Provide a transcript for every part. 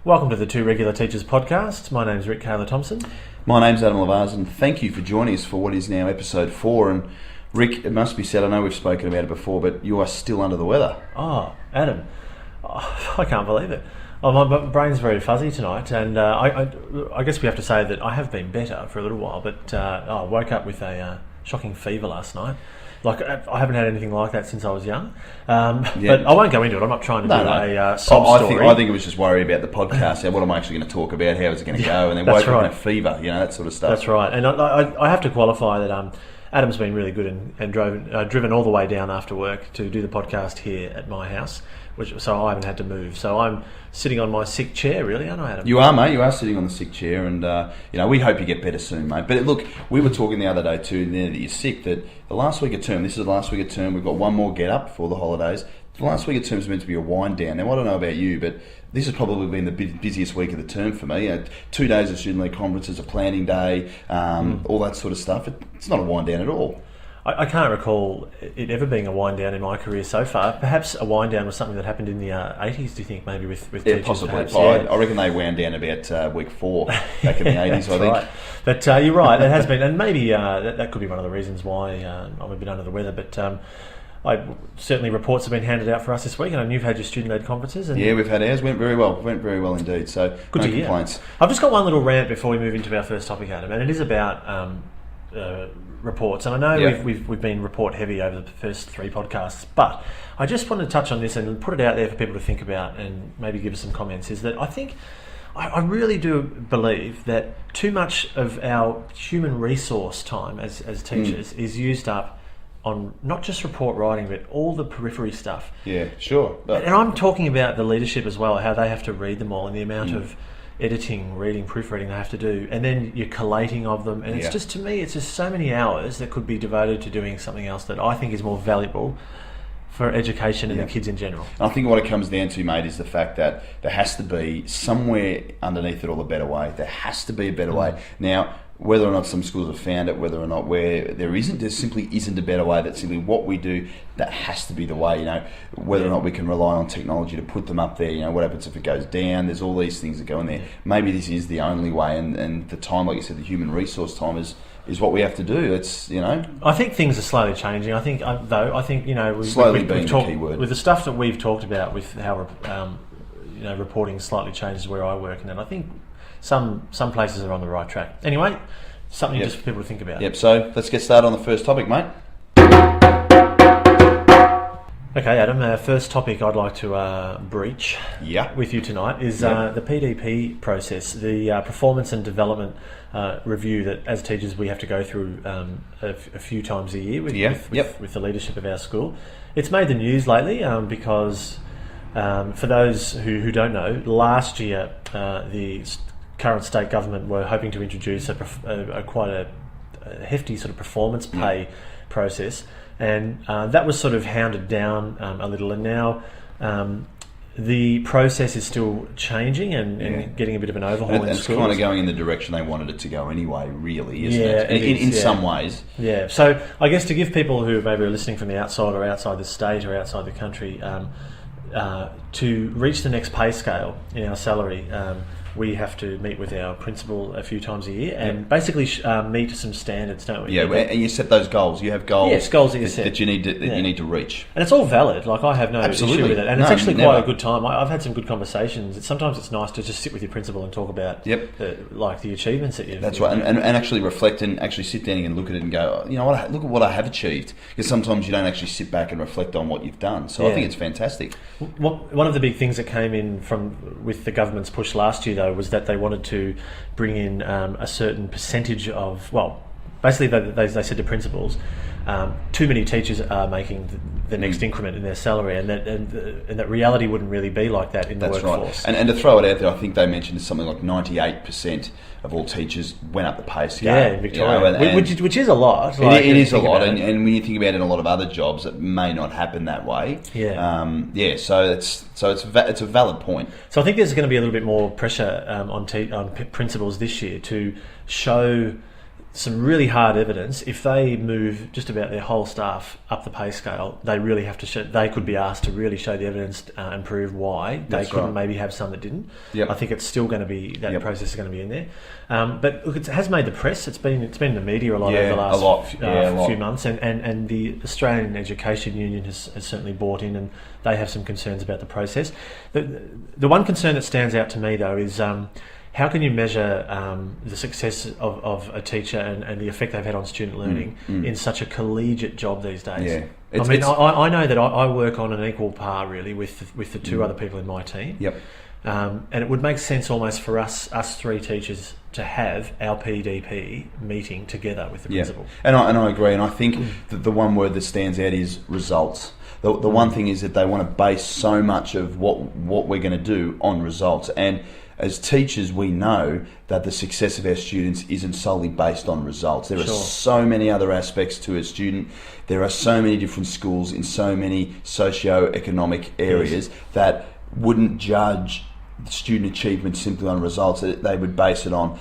Welcome to the Two Regular Teachers podcast. My name's Rick Kaler-Thompson. My name's Adam Lavaz, and thank you for joining us for what is now episode 4. And Rick, it must be said, I know we've spoken about it before, but you are still under the weather. Oh, Adam, I can't believe it. Oh, my brain's very fuzzy tonight, and I guess we have to say that I have been better for a little while, but I woke up with a shocking fever last night. Like, I haven't had anything like that since I was young. But I won't go into it. I'm not trying to do a sob story. I think it was just worried about the podcast. What am I actually going to talk about? How is it going to go? And then woke up in a fever, that sort of stuff. That's right. And I have to qualify that Adam's been really good and driven all the way down after work to do the podcast here at my house, so I haven't had to move. So I'm sitting on my sick chair, really, aren't I, Adam? You are, mate. You are sitting on the sick chair, and we hope you get better soon, mate. But look, we were talking the other day too, now that you're sick, that the last week of term, this is the last week of term, we've got one more get up before the holidays. The last week of term is meant to be a wind down. Now, I don't know about you, but this has probably been the busiest week of the term for me. 2 days of student league conferences, a planning day, all that sort of stuff. It's not a wind down at all. I can't recall it ever being a wind down in my career so far. Perhaps a wind down was something that happened in the 80s, do you think, maybe with teachers? Possibly. Perhaps, I reckon they wound down about week 4 back in the 80s, I think. Right. But you're right, it has been. And maybe that could be one of the reasons why I'm a bit under the weather. But certainly reports have been handed out for us this week, and I know you've had your student-led conferences. And we've had ours. Went very well indeed. So good no to hear. Complaints. I've just got one little rant before we move into our first topic, Adam, and it is about reports. And I know we've been report heavy over the first 3 podcasts, but I just want to touch on this and put it out there for people to think about and maybe give us some comments. Is that I really do believe that too much of our human resource time as teachers is used up on not just report writing, but all the periphery stuff. Yeah, sure. And I'm talking about the leadership as well, how they have to read them all and the amount of editing, reading, proofreading they have to do, and then your collating of them. And it's just, to me, it's just so many hours that could be devoted to doing something else that I think is more valuable for education and the kids in general. I think what it comes down to, mate, is the fact that there has to be somewhere underneath it all a better way. There has to be a better way. Now, whether or not some schools have found it, whether or not there simply isn't a better way, that's simply what we do, that has to be the way, whether or not we can rely on technology to put them up there, what happens if it goes down, there's all these things that go in there. Maybe this is the only way, and the time, like you said, the human resource time is what we have to do. It's, I think things are slowly changing. I think slowly being the key word. With the stuff that we've talked about, with how reporting slightly changes where I work, and then I think some places are on the right track. Anyway, something just for people to think about. Yep. So let's get started on the first topic, mate. Okay, Adam. Our first topic I'd like to breach with you tonight is the PDP process, the performance and development review that, as teachers, we have to go through a few times a year with the leadership of our school. It's made the news lately because, for those who don't know, last year the current state government were hoping to introduce quite a hefty sort of performance pay process, and that was sort of hounded down a little, and now the process is still changing and getting a bit of an overhaul in schools. It's kind of going in the direction they wanted it to go anyway, really, isn't it? In some ways. Yeah, so I guess to give people who maybe are listening from the outside or outside the state or outside the country, to reach the next pay scale in our salary, we have to meet with our principal a few times a year and basically meet some standards, don't we? Yeah, and you set those goals. You have goals. Yes, goals that you set. That you need to reach. And it's all valid. Like, I have no issue with it. And it's actually never. quite a good time. I've had some good conversations. Sometimes it's nice to just sit with your principal and talk about the achievements that you've... That's right. And actually reflect and actually sit down and look at it and go, look at what I have achieved. Because sometimes you don't actually sit back and reflect on what you've done. So I think it's fantastic. One of the big things that came in with the government's push last year, though, was that they wanted to bring in a certain percentage of, basically they said to principals, too many teachers are making the next increment in their salary, and that reality wouldn't really be like that in the workforce. Right. And to throw it out there, I think they mentioned something like 98% of all teachers went up the pay scale. Yeah, in Victoria, which is a lot. It is a lot, and when you think about it in a lot of other jobs, it may not happen that way. Yeah. So it's a valid point. So I think there's going to be a little bit more pressure on principals this year to show some really hard evidence. If they move just about their whole staff up the pay scale, they really have to show, they could be asked to really show the evidence and prove why they couldn't maybe have some that didn't. Yep. I think it's still going to be, that process is going to be in there. But look, it has made the press. It's been in the media a lot over the last few months, and the Australian Education Union has certainly bought in, and they have some concerns about the process. The one concern that stands out to me though is how can you measure the success of a teacher and the effect they've had on student learning in such a collegiate job these days? Yeah. I know that I work on an equal par really with the two other people in my team. Yep. And it would make sense almost for us three teachers to have our PDP meeting together with the principal. And I agree, and I think that the one word that stands out is results. The one thing is that they want to base so much of what we're going to do on results, and as teachers, we know that the success of our students isn't solely based on results. There are so many other aspects to a student. There are so many different schools in so many socio-economic areas that wouldn't judge student achievement simply on results. They would base it on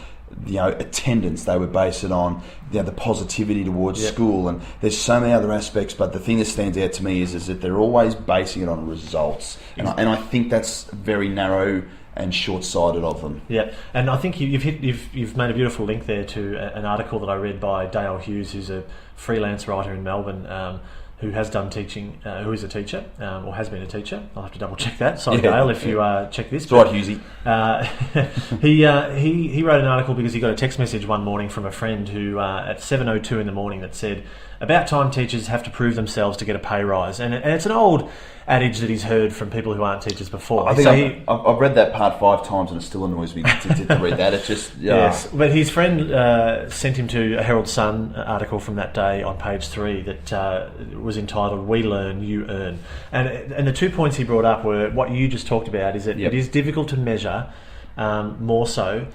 attendance. They would base it on the positivity towards school, and there's so many other aspects. But the thing that stands out to me is that they're always basing it on results, and I think that's very narrow and short-sighted of them. Yeah, and I think you've made a beautiful link there to an article that I read by Dale Hughes, who's a freelance writer in Melbourne, who has done teaching, who is a teacher, or has been a teacher. I'll have to double check that. Sorry, Dale, if you check this. It's right, Hughesy. He wrote an article because he got a text message one morning from a friend who at 7:02 in the morning that said, "About time teachers have to prove themselves to get a pay rise." And it's an old adage that he's heard from people who aren't teachers before. I think I've read that part 5 times and it still annoys me to read that. It's just... Yes, but his friend sent him to a Herald Sun article from that day on page 3 that was entitled "We Learn, You Earn." And the 2 points he brought up were what you just talked about, is that it is difficult to measure more so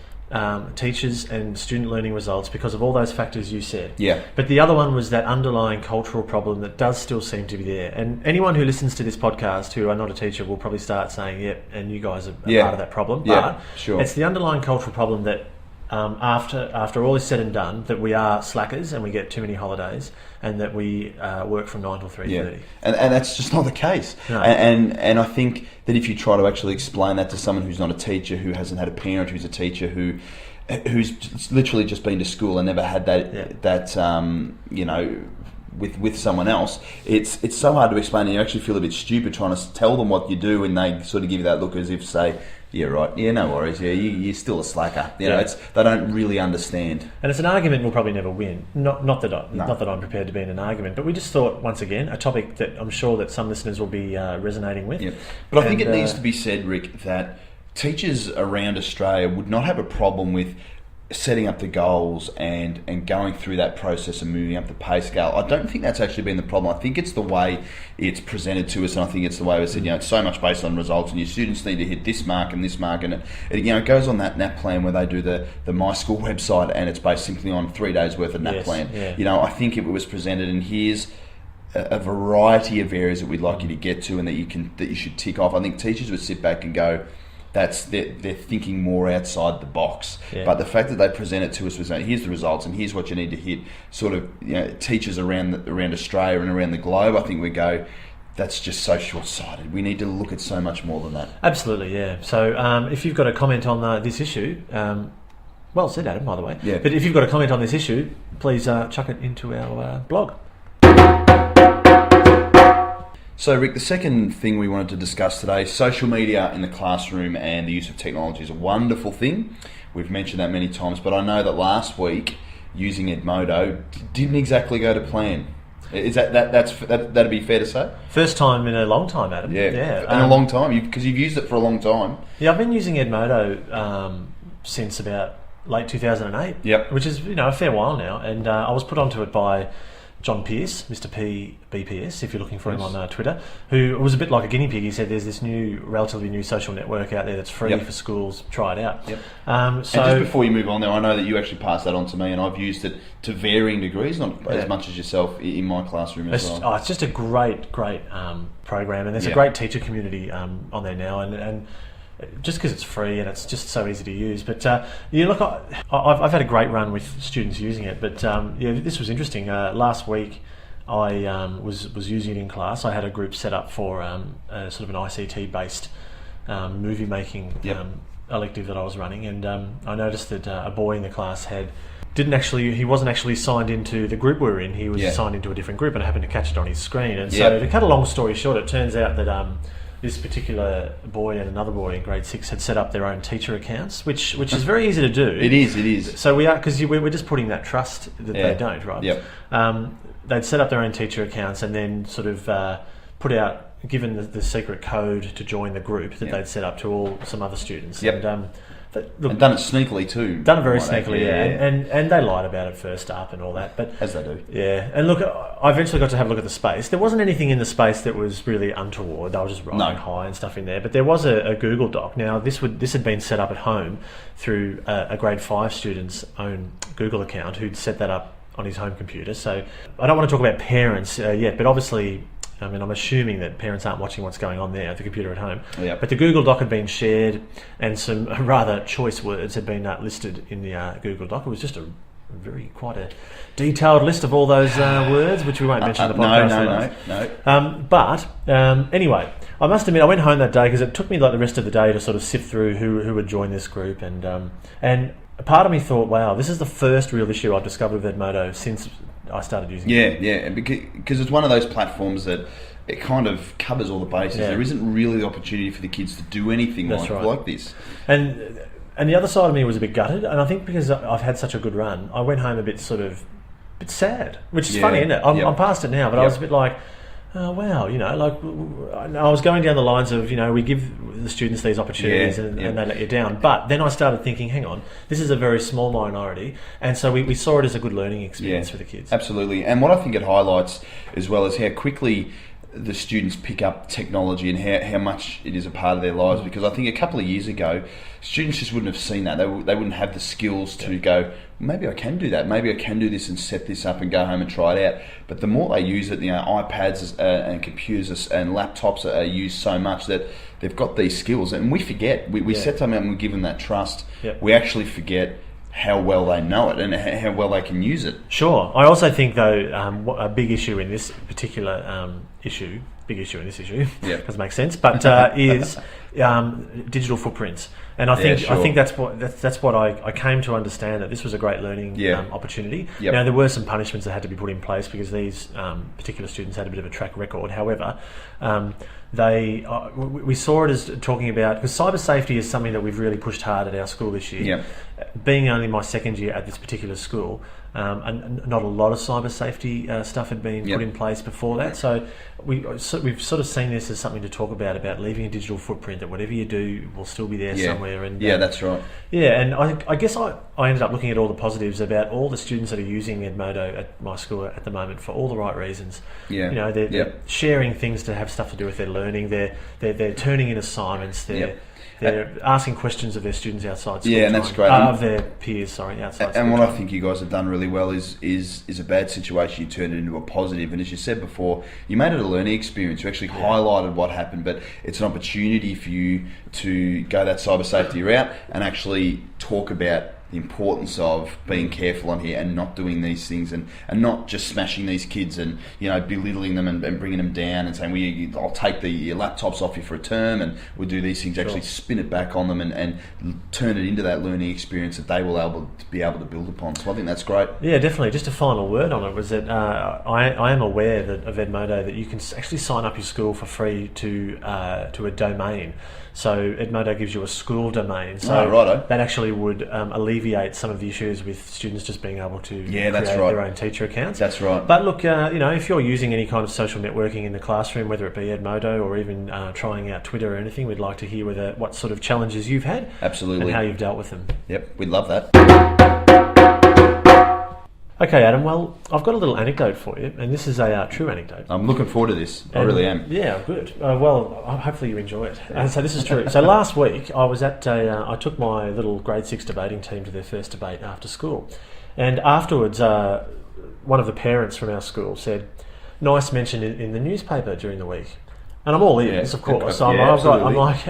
teachers and student learning results because of all those factors you said. Yeah. But the other one was that underlying cultural problem that does still seem to be there. And anyone who listens to this podcast who are not a teacher will probably start saying, "Yep, and you guys are part of that problem." But it's the underlying cultural problem that after all is said and done, that we are slackers and we get too many holidays, and that we work from 9 till 3:30. And that's just not the case. No. And I think that if you try to actually explain that to someone who's not a teacher, who hasn't had a parent who's a teacher, who's literally just been to school and never had that with someone else, it's so hard to explain, and you actually feel a bit stupid trying to tell them what you do, and they sort of give you that look as if say, "Yeah, right. Yeah, no worries. Yeah, you're still a slacker." You know, they don't really understand. And it's an argument we'll probably never win. Not that I'm prepared to be in an argument, but we just thought, once again, a topic that I'm sure that some listeners will be resonating with. Yeah. But I think it needs to be said, Rick, that teachers around Australia would not have a problem with setting up the goals and going through that process and moving up the pay scale. I don't think that's actually been the problem. I think it's the way it's presented to us, and I think it's the way we said, it's so much based on results, and your students need to hit this mark and this mark, and it goes on that NAP plan where they do the My School website, and it's based simply on 3 days worth of NAP plan. Yeah. I think it was presented, and here's a variety of areas that we'd like you to get to, and that you should tick off. I think teachers would sit back and go, they're thinking more outside the box. Yeah. But the fact that they present it to us was, here's the results and here's what you need to hit, sort of teachers around Australia and around the globe, I think we go, that's just so short-sighted. We need to look at so much more than that. Absolutely, yeah. So if you've got a comment on this issue, well said, Adam, by the way. Yeah. But if you've got a comment on this issue, please chuck it into our blog. So, Rick, the second thing we wanted to discuss today, social media in the classroom and the use of technology is a wonderful thing. We've mentioned that many times, but I know that last week, using Edmodo didn't exactly go to plan. Is that'd be fair to say? First time in a long time, Adam. Yeah. In a long time, because you've used it for a long time. Yeah, I've been using Edmodo since about late 2008. Yep. Which is a fair while now, and I was put onto it by John Pearce, Mr. P BPS, if you're looking for him on Twitter, who was a bit like a guinea pig. He said there's this relatively new social network out there that's free for schools. Try it out. Yep. And just before you move on there, I know that you actually passed that on to me, and I've used it to varying degrees, not as much as yourself, in my classroom as well. It's just a great program, and there's a great teacher community on there now, and just because it's free and it's just so easy to use. But look, I've had a great run with students using it. But this was interesting. Last week, I was using it in class. I had a group set up for sort of an ICT based movie making elective that I was running, and I noticed that a boy in the class he wasn't actually signed into the group we were in. He was signed into a different group, and I happened to catch it on his screen. And so, to cut a long story short, it turns out that this particular boy and another boy in grade 6 had set up their own teacher accounts, which is very easy to do. It is. So we're just putting that trust that they don't, right? Yep. They'd set up their own teacher accounts and then sort of given the secret code to join the group that they'd set up to some other students. Yep. And done it sneakily too. Done it very sneakily, and they lied about it first up and all that. But as they do. Yeah, and look, I eventually got to have a look at the space. There wasn't anything in the space that was really untoward. They were just writing hi and stuff in there. But there was a Google Doc. Now, this had been set up at home through a grade 5 student's own Google account who'd set that up on his home computer. So I don't want to talk about parents yet, but obviously, I mean, I'm assuming that parents aren't watching what's going on there at the computer at home. Yep. But the Google Doc had been shared, and some rather choice words had been listed in the Google Doc. It was just quite a detailed list of all those words, which we won't mention in the podcast. No. Anyway, I must admit, I went home that day because it took me like the rest of the day to sort of sift through who would join this group, and a part of me thought, wow, this is the first real issue I've discovered with Edmodo since I started using it. Yeah, because it's one of those platforms that it kind of covers all the bases. There isn't really the opportunity for the kids to do anything like this. And the other side of me was a bit gutted, and I think because I've had such a good run, I went home a bit sad, which is funny, isn't it? I'm past it now, but I was a bit like, oh wow, I was going down the lines of, we give the students these opportunities and they let you down. But then I started thinking, hang on, this is a very small minority, and so we saw it as a good learning experience for the kids. Absolutely. And what I think it highlights as well is how quickly the students pick up technology and how much it is a part of their lives, because I think a couple of years ago students just wouldn't have seen that. They wouldn't have the skills to go, maybe I can do that, maybe I can do this and set this up and go home and try it out. But the more they use it, iPads and computers and laptops are used so much that they've got these skills, and we forget. We set them out and we give them that trust. We actually forget how well they know it and how well they can use it. Sure. I also think, though, a big issue in this particular issue, doesn't make sense, but is digital footprints. And I think that's what I came to understand, that this was a great learning opportunity. Now, there were some punishments that had to be put in place because these particular students had a bit of a track record. However, we saw it as talking about, because cyber safety is something that we've really pushed hard at our school this year. Being only my second year at this particular school, and not a lot of cyber safety stuff had been put in place before that. So we've sort of seen this as something to talk about leaving a digital footprint, that whatever you do will still be there somewhere. And that's right. Yeah, and I guess I ended up looking at all the positives about all the students that are using Edmodo at my school at the moment for all the right reasons. They're sharing things to have stuff to do with their learning. They're turning in assignments. They're asking questions of their students outside school. And that's great. Of their peers, outside school. And what I think you guys have done really well is a bad situation, you turned it into a positive. And as you said before, you made it a learning experience. You actually highlighted what happened, but it's an opportunity for you to go that cyber safety route and actually talk about the importance of being careful on here and not doing these things and not just smashing these kids and belittling them and bringing them down and saying, I'll take your laptops off you for a term and we'll do these things. Actually spin it back on them and turn it into that learning experience that they will be able to build upon. So I think that's great. Yeah, definitely. Just a final word on it was that I am aware of Edmodo that you can actually sign up your school for free to a domain. So Edmodo gives you a school domain. So that actually would alleviate some of the issues with students just being able to create their own teacher accounts. That's right. But look, if you're using any kind of social networking in the classroom, whether it be Edmodo or even trying out Twitter or anything, we'd like to hear what sort of challenges you've had. Absolutely. And how you've dealt with them. Yep, we'd love that. Okay, Adam, well, I've got a little anecdote for you, and this is a true anecdote. I'm looking forward to this. I really am. Yeah, good. Hopefully you enjoy it. So this is true. So last week, I was at I took my little grade 6 debating team to their first debate after school. And afterwards, one of the parents from our school said, nice mention in the newspaper during the week. And I'm all ears, of course. So I'm like,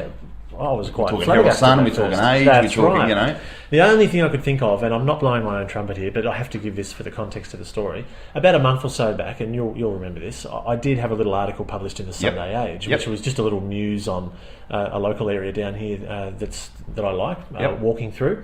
I was quite we're talking Herald Sun, we're talking Age, we're talking, right. you know. The only thing I could think of, and I'm not blowing my own trumpet here, but I have to give this for the context of the story. About a month or so back, and you'll remember this, I did have a little article published in the Sunday Age, which was just a little news on a local area down here that I like, walking through.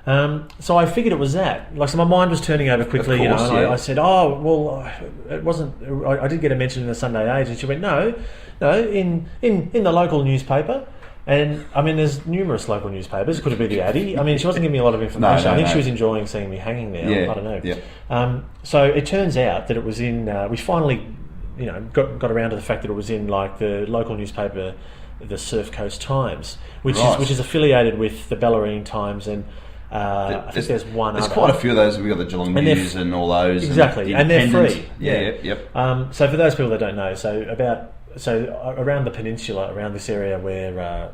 So I figured it was that. So my mind was turning over quickly, course, and I said, "Oh, well, it wasn't." I did get a mention in the Sunday Age, and she went, "No, in the local newspaper." And I mean, there's numerous local newspapers. Could it be the Addy? I mean, she wasn't giving me a lot of information. I think she was enjoying seeing me hanging there. Yeah, I don't know. Yeah. So it turns out that it was in. We finally, got around to the fact that it was in like the local newspaper, the Surf Coast Times, which is affiliated with the Bellarine Times, and I think there's one. There's quite a few of those. We've got the Geelong News and all those. Exactly, and they're free. Yep. So for those people that don't know, so around the peninsula, around this area where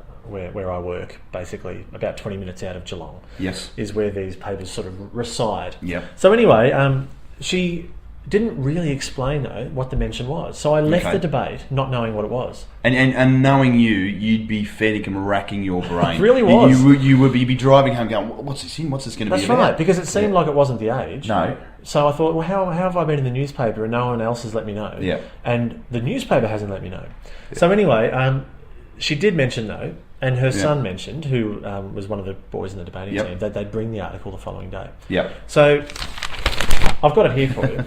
I work, basically about 20 minutes out of Geelong, is where these papers sort of reside. Yep. So anyway, she didn't really explain though what the mention was, so I left the debate not knowing what it was. And knowing you'd be fair dinkum racking your brain. It really was. You'd be driving home going, what's this in? What's this going to be about? That's right, because it seemed like it wasn't the Age. No. So I thought, well, how have I been in the newspaper and no one else has let me know? Yeah. And the newspaper hasn't let me know. Yeah. So anyway, she did mention though, and her son mentioned, who was one of the boys in the debating team, that they'd bring the article the following day. Yep. So I've got it here for you.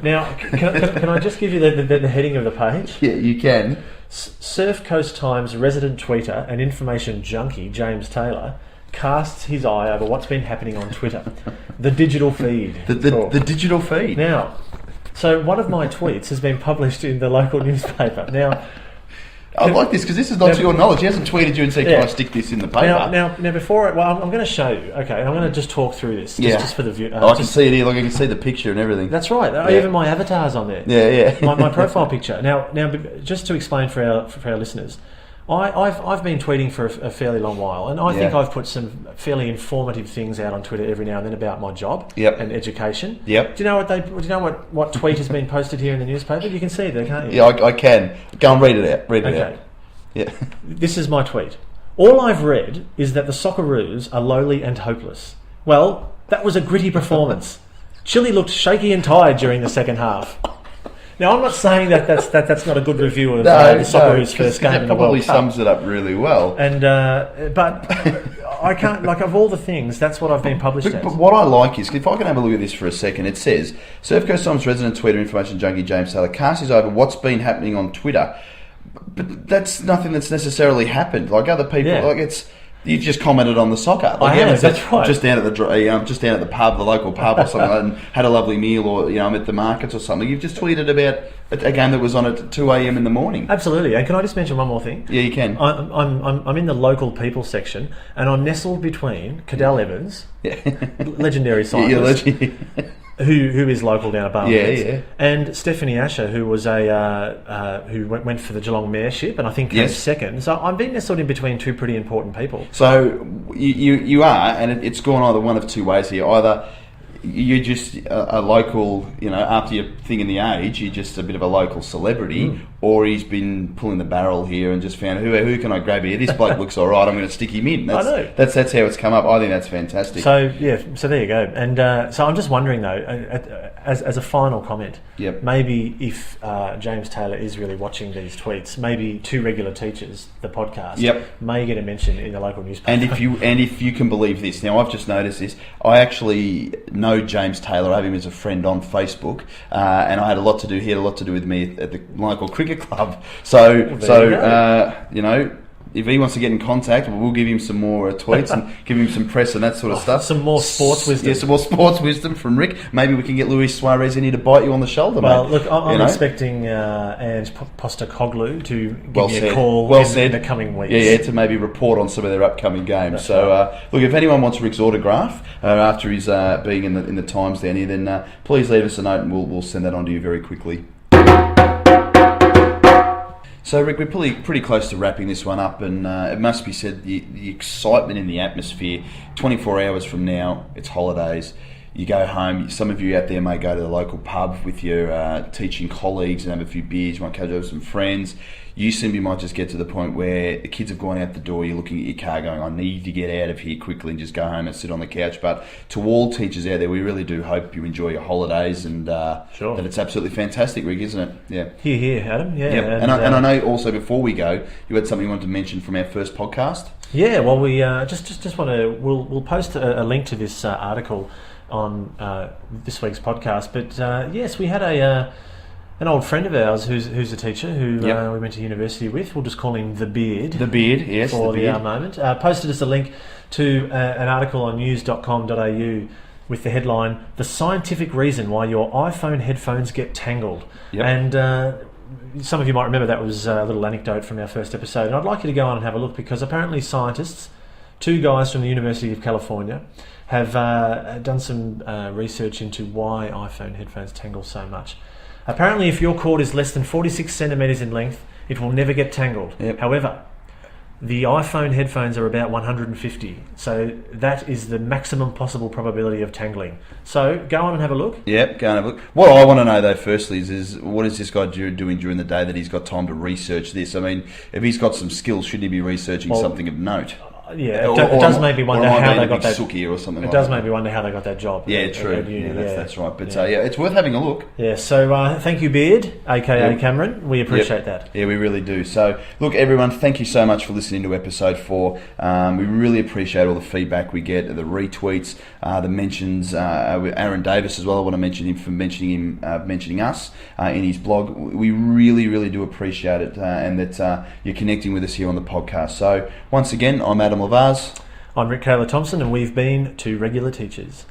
Now, can I just give you the heading of the page? Yeah, you can. Surf Coast Times resident tweeter and information junkie James Taylor casts his eye over what's been happening on Twitter. The digital feed. The digital feed. Now, so one of my tweets has been published in the local newspaper. Now, I like this because this is not to your knowledge. He hasn't tweeted you and said, "Can I stick this in the paper?" Now, before I'm going to show you. Okay, I'm going to just talk through this, just for the view. I can see it here. Look, I can see the picture and everything. That's right. Even my avatar's on there. Yeah. my profile picture. Now, just to explain for our listeners, I've been tweeting for a fairly long while, and I think I've put some fairly informative things out on Twitter every now and then about my job and education. Yep. Do you know what tweet has been posted here in the newspaper? You can see it there, can't you? Yeah, I can. Go and read it out. Read it out. Yeah. This is my tweet. All I've read is that the Socceroos are lowly and hopeless. Well, that was a gritty performance. Chile looked shaky and tired during the second half. Now, I'm not saying that's not a good review of the Socceroos' first game in the World Cup. It probably sums it up really well. And but I can't, of all the things, that's what I've been published as. But what I like is, if I can have a look at this for a second, it says, Surf Coast Times resident Twitter information junkie James Taylor casts his eye over what's been happening on Twitter. But that's nothing that's necessarily happened. Like other people, you just commented on the soccer. That's right. Just down at the pub, the local pub or something, like that, and had a lovely meal, or I'm at the markets or something. You've just tweeted about a game that was on at 2 a.m. in the morning. Absolutely. And can I just mention one more thing? Yeah, you can. I'm in the local people section, and I'm nestled between Cadell Evans, legendary cyclist, who is local down at Barnett, and Stephanie Asher, who was who went for the Geelong mayorship, and I think came second. So I'm being nestled in between two pretty important people. So you are, and it's gone either one of two ways here. Either you're just a local, after your thing in the Age, you're just a bit of a local celebrity, or he's been pulling the barrel here and just found who can I grab here? This bloke looks all right. I'm going to stick him in. I know. That's how it's come up. I think that's fantastic. So there you go. And so I'm just wondering though, as a final comment, maybe if James Taylor is really watching these tweets, maybe two regular teachers, the podcast, may get a mention in the local newspaper. And if you can believe this, now I've just noticed this. I actually know James Taylor. I have him as a friend on Facebook, and I had a lot to do. He had a lot to do with me at the local cricket club. So if he wants to get in contact, we'll give him some more tweets and give him some press and that sort of stuff. Some more sports wisdom. Yeah, some more sports wisdom from Rick. Maybe we can get Luis Suarez in here to bite you on the shoulder, well, mate. Look, I'm expecting Ange Postecoglou to give me a call in the coming weeks. Yeah, to maybe report on some of their upcoming games. That's look, if anyone wants Rick's autograph after he's being in the Times down here, then please leave us a note and we'll send that on to you very quickly. So, Rick, we're pretty close to wrapping this one up, and it must be said, the excitement in the atmosphere, 24 hours from now, it's holidays. You go home. Some of you out there may go to the local pub with your teaching colleagues and have a few beers. You might catch up with some friends. You simply might just get to the point where the kids have gone out the door, you're looking at your car going, I need to get out of here quickly and just go home and sit on the couch. But to all teachers out there, we really do hope you enjoy your holidays and that it's absolutely fantastic, Rick, isn't it? Yeah. Here, Adam. Yeah. Yep. And I know also before we go, you had something you wanted to mention from our first podcast? Yeah, well, we just want to, we'll post a link to this article on this week's podcast. But yes, we had an old friend of ours who's a teacher who we went to university with. We'll just call him The Beard. The Beard, yes. For the moment. Posted us a link to an article on news.com.au with the headline, The Scientific Reason Why Your iPhone Headphones Get Tangled. Yep. And some of you might remember that was a little anecdote from our first episode. And I'd like you to go on and have a look because apparently scientists, two guys from the University of California, have done some research into why iPhone headphones tangle so much. Apparently, if your cord is less than 46 centimetres in length, it will never get tangled. Yep. However, the iPhone headphones are about 150, so that is the maximum possible probability of tangling. So go on and have a look. Yep, go and have a look. What I want to know though, firstly, is what is this guy doing during the day that he's got time to research this? I mean, if he's got some skills, shouldn't he be researching something of note? Yeah, it does make me wonder how they got that. Or something. It does make me wonder how they got that job. Yeah, true. That's right. But it's worth having a look. Yeah. So thank you, Beard, aka Cameron. We appreciate that. Yeah, we really do. So look, everyone, thank you so much for listening to episode 4. We really appreciate all the feedback we get, the retweets, the mentions. Aaron Davis as well. I want to mention him for mentioning us in his blog. We really, really do appreciate it, and that you're connecting with us here on the podcast. So once again, I'm Adam Lavaz. I'm Rick Taylor Thompson, and we've been Two Regular Teachers.